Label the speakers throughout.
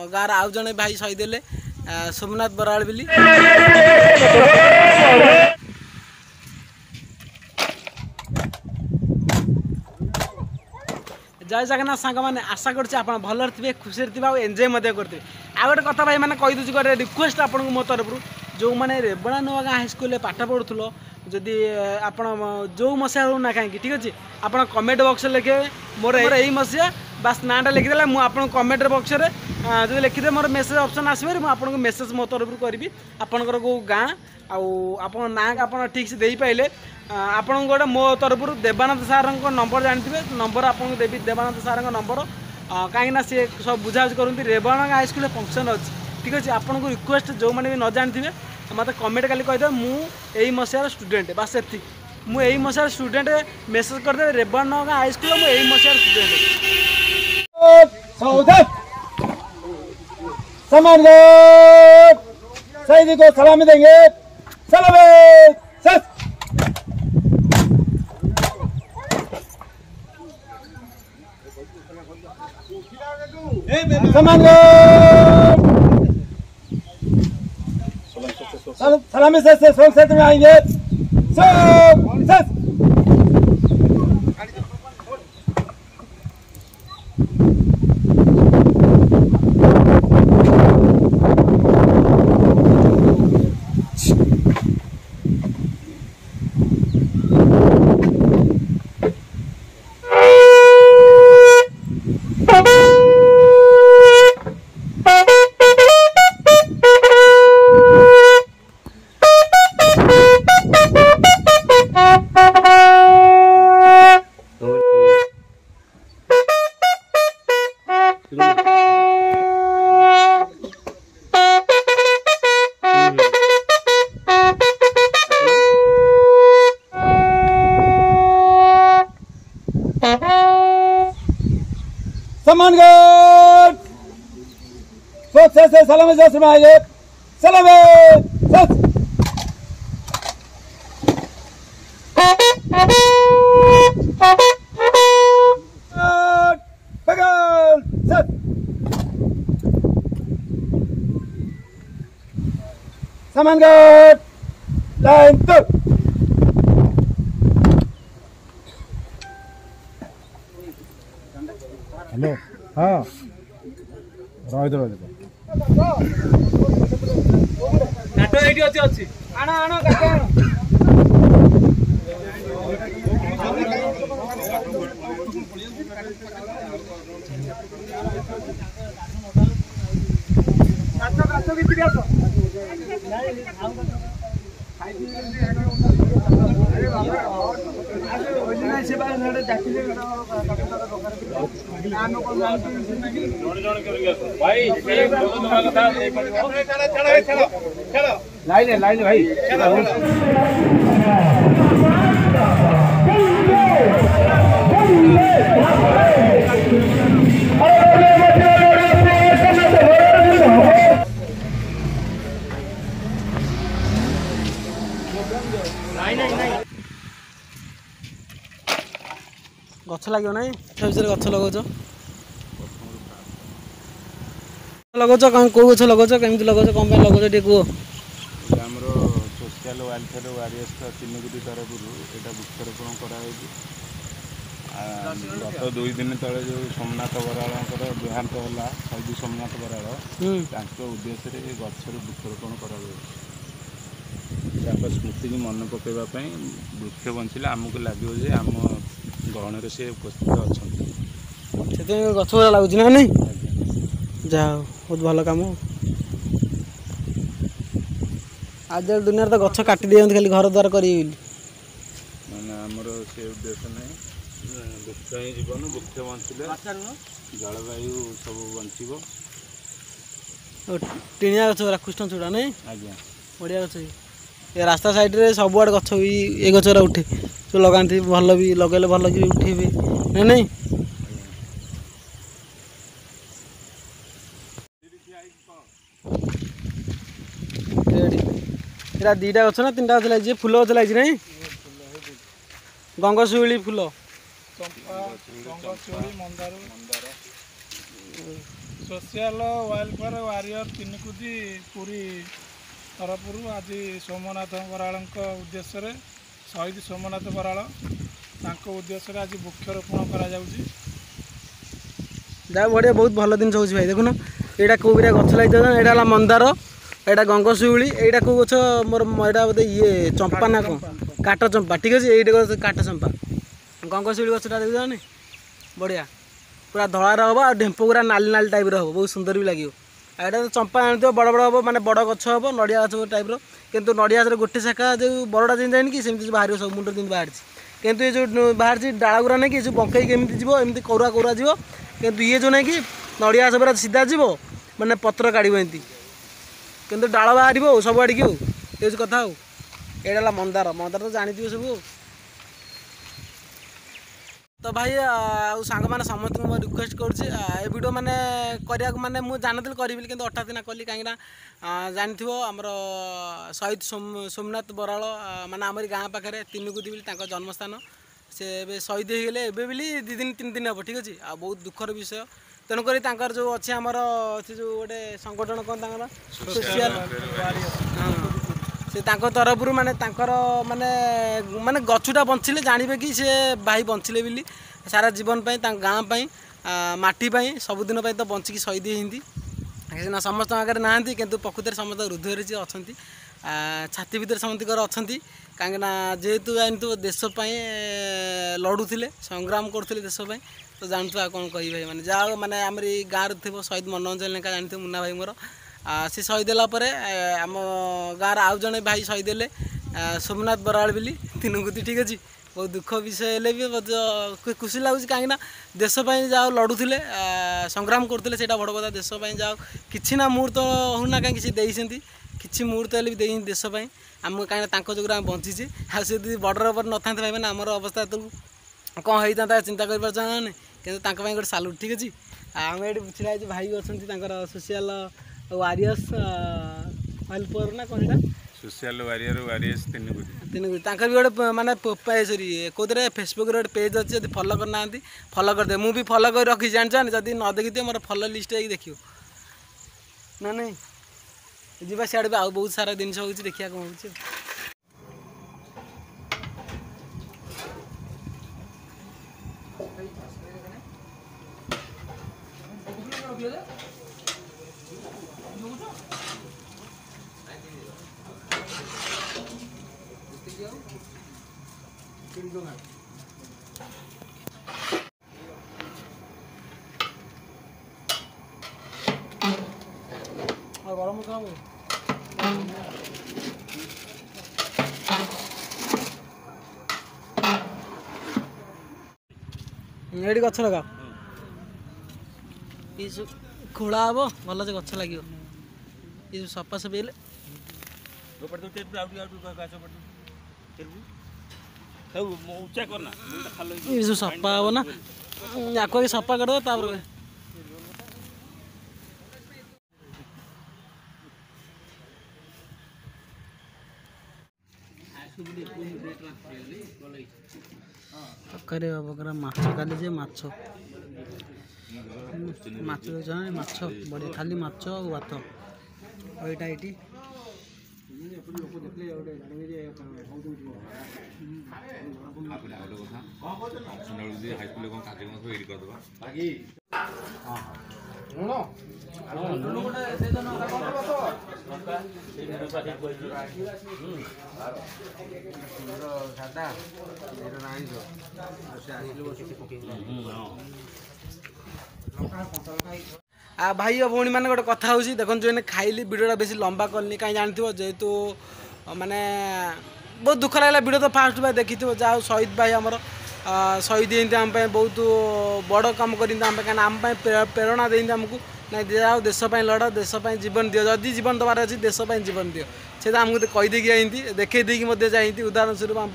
Speaker 1: गाँव आउ जड़े भाई सहीदे सोमनाथ बराड़ बोली जय जगन्नाथ सांग मैंने आशा कर भल थे खुशी थे एंजय करते आ गए कथा भाई मैंने कहीदे गोटे रिक्वेस्ट आपको मो तरफ जो मैंने रेबणा नुआ गाँ हाईस्कल पाठ पढ़ुल जदि आप जो मसीहा हूँ ना कहीं ठीक अच्छे आप कमेंट बक्स लिखे मोर यही मसीहा बास नाटा लिखिदे मुझे कमेंट बक्स में जो लिखिदे मोर मेसेज ऑप्शन आसवे मुझे मेसेज मो तरफ करी आपंकर कौ गाँ आप ना आप ठीक से दे पाइले आपन गोटे मो तरफ देवानंद सार नंबर जानते नंबर आपको देवी देवानंद सार नंबर कहीं सी सब बुझाबुझी करती रेबणा हाईस्कल फंक्शन अच्छी ठीक अच्छे आपको रिक्वेस्ट जो मैंने भी न जानते मत कमेंट खाली कहीदे मुझे मसीहार स्टूडेंट बास एति मुझे मसीहार स्टूडेंट मेसेज करदे रेबणा हाईस्कल मुझे मसीहार
Speaker 2: स्टूडेंट शहीद को सलामी देंगे सलामी से सोल सेट में आएंगे सम्मानगढ़ से सलामी जोश में आइए सलामी सम्मानगढ़ लाइन तो हेलो हाँ रही
Speaker 1: काटो ये अच्छी अच्छी आण आण लाइन लाइन भाई गछ लगे ना गछ लगौच लगौच कौ गछ लगौच कमी लगौच कौन लगौच टे कह
Speaker 3: आमर सोशल वेलफेयर वारियर्स चिन्हगिरी तरफ यहाँ वृक्षरोपण कराई गत 2 दिन तले जो सोमनाथ बराड़ देहांत है शहीद सोमनाथ बराड़ उद्देश्य गचर वृक्षरोपण कर स्मृति की मन पकड़ापी वृक्ष बंचले आमको लगे आम गहन से उपस्थित अच्छा
Speaker 1: गछ गुरा लगुच ना नहीं जा बहुत भल कम आज दुनिया तो गछ काटी दिखते खाली घर द्वार कर
Speaker 3: आमर से उद्देश्य नहीं वृक्ष ही जीवन वृक्ष बंचले जलवायु सब बंचब
Speaker 1: टीनिया गछ कृष्ण चूड़ा नहीं
Speaker 3: आज्ञा
Speaker 1: बढ़िया गछ ये रास्ता साइड रे सब आड़े गछ भी ये गछ उठे तो लगाती भल भी लगे भल कि उठे भी नहीं एटा दीटा गछ ना 3टा गछ लगी फूल गछ लगी नहीं गंगशिउली फूल
Speaker 4: सोशल वेलफेयर वारियर तीनकुदी पुरी तरफ आज सोमनाथ बराड़ उद्देश्य शहीद सोमनाथ बराड़ उद्देश्य आज वृक्षरोपण करा
Speaker 1: जा बढ़िया बहुत भल जिन हो भाई देखुन यहाँ कौ गछ लगे यहाँ मंदार यहाँ गंगशिउली यहाँ कौ गछ मोर यहाँ बोधे ये चंपा ना कौन काट चंपा ठीक अच्छे ये काट चंपा गंगशिउली गछटा देखुन बढ़िया पूरा धଳାର ହେବ ଆଉ ଢେମ୍ପ ଗୁରା ନାଲି ନାଲି ଟାଇପ୍ର ହେବ ବହୁତ ସୁନ୍ଦର ବି ଲାଗିବ ଆଉ ଏଇଟା ତ ଚମ୍ପା ଆଣିଥିବ ବଡ଼ ବଡ଼ ହେବ ମାନେ ବଡ଼ ଗଛ ହେବ ନଡ଼ିଆ ଗଛ ଟାଇପ୍ର କିନ୍ତୁ ନଡ଼ିଆ ଗଛରେ ଗୋଟେ ଶାଖା ଯେଉଁ ବଡ଼ଟା ଯେମିତି ଯାଇନି କି ସେମିତି ବାହାରିବ ସବୁ ମୁଣ୍ଡରେ ଯେମିତି ବାହାରିଛି କିନ୍ତୁ ଏ ଯେଉଁ ବାହାରିଛି ଡାଳ ଗୁରା ନାଇଁ କି ଯେଉଁ ବଙ୍କେଇକି ଏମିତି ଯିବ ଏମିତି କରୁଆ କରୁଆ ଯିବ କିନ୍ତୁ ଇଏ ଯେଉଁ ନାଇଁ କି ନଡ଼ିଆ ଗଛ ପୁରା ସିଧା ଯିବ ମାନେ ପତ୍ର କାଢ଼ିବ ଏମିତି କିନ୍ତୁ ଡାଳ ବାହାରିବ ଆଉ ସବୁଆଡ଼ିକି ଆଉ ଏ ହେଉଛି କଥା ଆଉ ଏଇଟା ହେଲା ମନ୍ଦାର ମନ୍ଦାର ତ ଜାଣିଥିବେ ସବୁ ଆଉ तो भाई आउ सांग मैंने समस्त को रिक्वेस्ट करुँचे ए वीडियो मैंने करने मैंने मुझे जानते करी कि हठात ना कली कहीं जानी आमर शहीद सोमनाथ बराड़ माने आमरी गाँ पाखे तीनकुदी बोली जन्मस्थान से शहीद हो गले एवं बोली 2 दिन 3 दिन हम ठीक अच्छे आ बहुत दुखर विषय तेणुक जो अच्छे आमर से जो गोटे संगठन कौन सोशल से तरफ माने माने माने गछुटा बंचिले जानवे कि से भाई बंचिले बोली सारा जीवन गाँ माटी सबुदिन तो बंचिकी शहीद होती सीना समस्त आगे ना कि प्रकृति समस्त हृदय जी अच्छा छाती भितर समस्त अच्छा कहीं जेहेतु जानते देशपाई लड़ुले संग्राम करते देशपाई तो जानते आ कौन कह भाई मैंने जाओ मैंने आम गाँव थी शहीद मनोरंजन लेखा जानते मुन्ना भाई मोर सी शहीद होगापर आम गाँव आउ जड़े भाई शहीद हेले सोमनाथ बराड़ बोली तीनकुदी ठीक अच्छे बहुत दुख विषय हेले भी बहुत खुशी लगुच कहीं देशपाई जाओ लड़ुले संग्राम करते से बड़ कथा देशपाई जाओ कि मुहूर्त होना कहीं किसी मुहूर्त हेल्ले भी देशपाई आम कहीं जो आम बंचीचे आदि बॉर्डर पर न था भाई मैंने आमर अवस्था तो कौन होता चिंता कर कि गोटे सालुट ठीक अच्छे आम ये बुझा भाई अच्छा सोशल वारियर्स हेल्पर ना कौन
Speaker 3: सोशल वारियर वारियर्स
Speaker 1: तीनकुदी भी गोटे माने सरी कौन फेसबुक गोटे पेज अच्छे जब फलो करना फलो करदे मुझे भी फलो कर रखी जान जब न देखी मोर फलो लिस्ट देखियो ना नहीं जी सियाड़े भी आउ बहुत सारा जिन हो देखा कौन हो गरम ये गछ लगा ये सब खोला हम भल से गछ लगे ये सफा सफी हेले ये सब सफा हम ना या सफा कर तकारी बकरा माछ खाली जे माछ माछ माछ बढ़िया खाली माछ भात यहाँ ये आ भाई भौणी मैंने गोटे कथा हूँ देखो जो खाइली वीडियोटा बेसी लंबा करनी कहीं जानते जेहेतु माने बहुत दुख लगे वीडियो तो फास्ट भाई देखी जहाँ शहीद भाई आमर शहीद होती आम बहुत बड़ कम कर आम प्रेरणा देती आमको ना जाओ देशपाई लड़ देशपाई जीवन दियो जदि जीवन दबार अच्छी देशपाई जीवन दियो से आमको कहीदेकी जाती देखे देकी जाती उदाहरण स्वरूप आम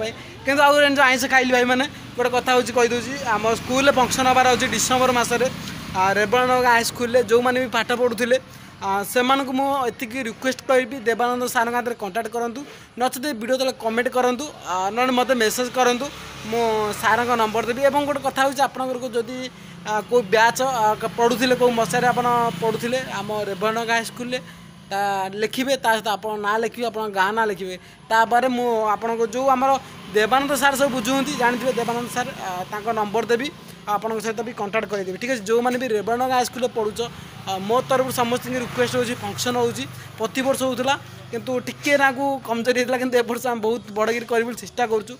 Speaker 1: कि आइस खाइली भाई मैंने गोटे कथा हूँ कहीदे आम स्कूल फंक्शन हबार अच्छे डिसेम्बर मसरे रेबणानगर हाई स्कूल जो मैंने भी पाठ पढ़ुले से मुझे रिक्वेस्ट करी देवानंद सार कंटाक्ट करूँ नचते वीडियो तले कमेंट करूँ ना मत मेसेज करूँ मो सार नंबर देवी और गोटे कथा हूँ आपको जदि କେଉଁ ବ୍ୟାଚ୍ ପଢ଼ୁଥିଲେ କେଉଁ ମସିହାରେ ଆପଣ ପଢ଼ୁଥିଲେ ଆମ ରେବଣଗା ହାଇସ୍କୁଲରେ ତା ଲେଖିବେ ତା ସହିତ ଆପଣ ନାଁ ଲେଖିବେ ଆପଣଙ୍କ ଗାଁ ନାଁ ଲେଖିବେ ତାପରେ ମୁଁ ଆପଣଙ୍କ ଯେଉଁ ଆମର ଦେବାନନ୍ଦ ସାର୍ ସବୁ ବୁଝୁଛନ୍ତି ଜାଣିଥିବେ ଦେବାନନ୍ଦ ସାର୍ ତାଙ୍କ ନମ୍ବର ଦେବି ଆପଣଙ୍କ ସହିତ ବି କଣ୍ଟାକ୍ଟ କରିଦେବି ଠିକ୍ ଅଛି ଯେଉଁମାନେ ବି ରେବଣଗା ହାଇସ୍କୁଲରେ ପଢ଼ୁଛ ମୋ ତରଫରୁ ସମସ୍ତଙ୍କୁ ରିକ୍ୱେଷ୍ଟ ହେଉଛି ଫଙ୍କସନ୍ ହେଉଛି ପ୍ରତିବର୍ଷ ହେଉଥିଲା କିନ୍ତୁ ଟିକେ ନାକୁ କମଜୋରି ହେଇଥିଲା କିନ୍ତୁ ଏ ବର୍ଷ ଆମେ ବହୁତ ବଡ଼କିରି କରିବୁ ଚେଷ୍ଟା କରୁଛୁ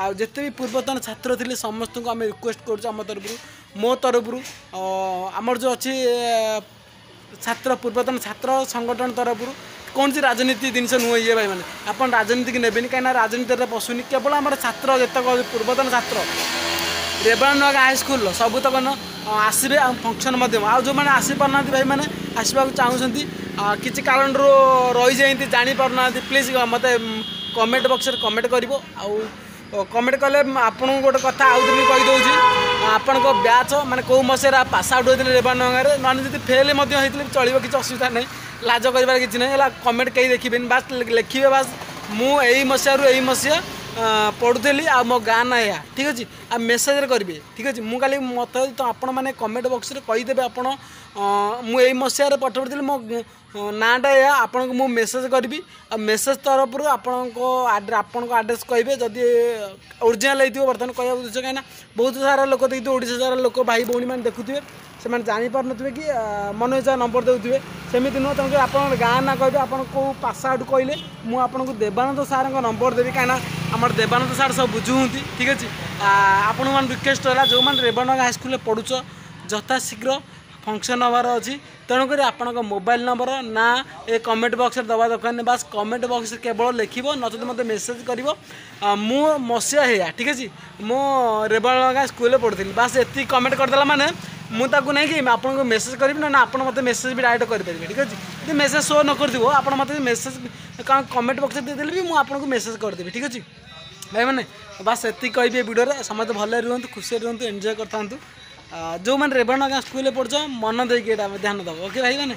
Speaker 1: ଆଉ ଯେତେ ବି ପୂର୍ବତନ ଛାତ୍ର ଥିଲେ ସମସ୍ତଙ୍କୁ ଆମେ ରିକ୍ୱେଷ୍ଟ କରୁଛୁ ଆମ ତରଫରୁ ମୋ ତରଫରୁ ଆମର ଯେଉଁ ଅଛି ଛାତ୍ର ପୂର୍ବତନ ଛାତ୍ର ସଂଗଠନ ତରଫରୁ କୌଣସି ରାଜନୀତି ଜିନିଷ ନୁହେଁ ଇଏ ଭାଇ ମାନେ ଆପଣ ରାଜନୀତିକି ନେବେନି କାହିଁକିନା ରାଜନୀତିରେ ପଶୁନି କେବଳ ଆମର ଛାତ୍ର ଯେତେକ ପୂର୍ବତନ ଛାତ୍ର ରେବଣଗା ହାଇସ୍କୁଲର ସବୁତକ ଆସିବେ ଆଉ ଫଙ୍କସନ୍ ମଧ୍ୟ ଆଉ ଯେଉଁମାନେ ଆସିପାରୁନାହାନ୍ତି ଭାଇମାନେ ଆସିବାକୁ ଚାହୁଁଛନ୍ତି କିଛି କାରଣରୁ ରହିଯାଇନ୍ତି ଜାଣିପାରୁନାହାନ୍ତି ପ୍ଲିଜ୍ ମୋତେ କମେଣ୍ଟ ବକ୍ସରେ କମେଣ୍ଟ କରିବ ଆଉ କମେଣ୍ଟ କଲେ ଆପଣଙ୍କୁ ଗୋଟେ କଥା ଆଉ ଦିନ କହିଦେଉଛି ଆପଣଙ୍କ ବ୍ୟାଚ୍ ମାନେ କେଉଁ ମସିହାରେ ପାସ୍ ଆଉଟ୍ ହୋଇଥିଲେ ରେବଣଗାରେ ନହେଲେ ଯଦି ଫେଲ୍ ମଧ୍ୟ ହେଇଥିଲେ ଚଳିବ କିଛି ଅସୁବିଧା ନାହିଁ ଲାଜ କରିବାର କିଛି ନାହିଁ ହେଲା କମେଣ୍ଟ କେହି ଦେଖିବେନି ବାସ୍ ଲେଖିବେ ବାସ୍ ମୁଁ ଏଇ ମସିହାରୁ ଏଇ ମସିହା ପଢ଼ୁଥିଲି ଆଉ ମୋ ଗାଁ ନା ଏହା ଠିକ୍ ଅଛି ଆଉ ମେସେଜରେ କରିବେ ଠିକ୍ ଅଛି ମୁଁ କାଲି ମୋତେ ତ ଆପଣମାନେ କମେଣ୍ଟ ବକ୍ସରେ କହିଦେବେ ଆପଣ ମୁଁ ଏଇ ମସିହାରେ ପାଠ ପଢ଼ୁଥିଲି ମୋ ନାଁଟା ଏହା ଆପଣଙ୍କୁ ମୁଁ ମେସେଜ୍ କରିବି ଆଉ ମେସେଜ୍ ତରଫରୁ ଆପଣଙ୍କ ଆଡ୍ରେସ୍ କହିବେ ଯଦି ଓରିଜିନାଲ୍ ହେଇଥିବ ବର୍ତ୍ତମାନ କହିବାକୁ ବୁଝୁଛ କାହିଁକିନା ବହୁତ ସାରା ଲୋକ ଦେଖିଥିବେ ଓଡ଼ିଶା ସାରା ଲୋକ ଭାଇ ଭଉଣୀମାନେ ଦେଖୁଥିବେ ସେମାନେ ଜାଣିପାରୁନଥିବେ କି ମନ ଇଚ୍ଛା ନମ୍ବର ଦେଉଥିବେ ସେମିତି ନୁହଁ ତେଣୁକରି ଆପଣଙ୍କ ଗାଁ ନା କହିବେ ଆପଣ କେଉଁ ପାସ୍ ଆଉଟ୍ କହିଲେ ମୁଁ ଆପଣଙ୍କୁ ଦେବାନନ୍ଦ ସାର୍ଙ୍କ ନମ୍ବର ଦେବି କାହିଁକିନା ଆମର ଦେବାନନ୍ଦ ସାର୍ ସବୁ ବୁଝୁଛନ୍ତି ଠିକ୍ ଅଛି ଆପଣମାନେ ରିକ୍ୱେଷ୍ଟ ହେଲା ଯେଉଁମାନେ ରେବଣଗା ହାଇସ୍କୁଲରେ ପଢ଼ୁଛ ଯଥାଶୀଘ୍ର ଫଙ୍କସନ୍ ହେବାର ଅଛି ତେଣୁକରି ଆପଣଙ୍କ ମୋବାଇଲ ନମ୍ବର ନା ଏ କମେଣ୍ଟ ବକ୍ସରେ ଦେବା ଦରକାର ନାହିଁ ବାସ୍ କମେଣ୍ଟ ବକ୍ସରେ କେବଳ ଲେଖିବ ନଚେତ ମୋତେ ମେସେଜ୍ କରିବ ମୁଁ ମସିହା ହେଇଆ ଠିକ୍ ଅଛି ମୁଁ ରେବଣଗା ସ୍କୁଲରେ ପଢ଼ୁଥିଲି ବାସ୍ ଏତିକି କମେଣ୍ଟ କରିଦେଲା ମାନେ ମୁଁ ତାକୁ ନେଇକି ଆପଣଙ୍କୁ ମେସେଜ୍ କରିବି ନା ଆପଣ ମୋତେ ମେସେଜ୍ ବି ଡାଇରେକ୍ଟ କରିପାରିବେ ଠିକ୍ ଅଛି ଯଦି ମେସେଜ୍ ଶୋ ନ କରିଥିବ ଆପଣ ମୋତେ ମେସେଜ୍ କମେଣ୍ଟ ବକ୍ସରେ ଦେଇଦେଲେ ବି ମୁଁ ଆପଣଙ୍କୁ ମେସେଜ୍ କରିଦେବି ଠିକ୍ ଅଛି ଭାଇମାନେ ବାସ୍ ଏତିକି କହିବି ଏ ଭିଡ଼ିଓରେ ସମସ୍ତେ ଭଲରେ ରୁହନ୍ତୁ ଖୁସିରେ ରୁହନ୍ତୁ ଏନ୍ଜୟ କରିଥାନ୍ତୁ ଯେଉଁମାନେ ରେବଣଗା ସ୍କୁଲରେ ପଢ଼ୁଛ ମନ ଦେଇକି ଏଇଟା ଧ୍ୟାନ ଦେବ ଓକେ ଭାଇମାନେ।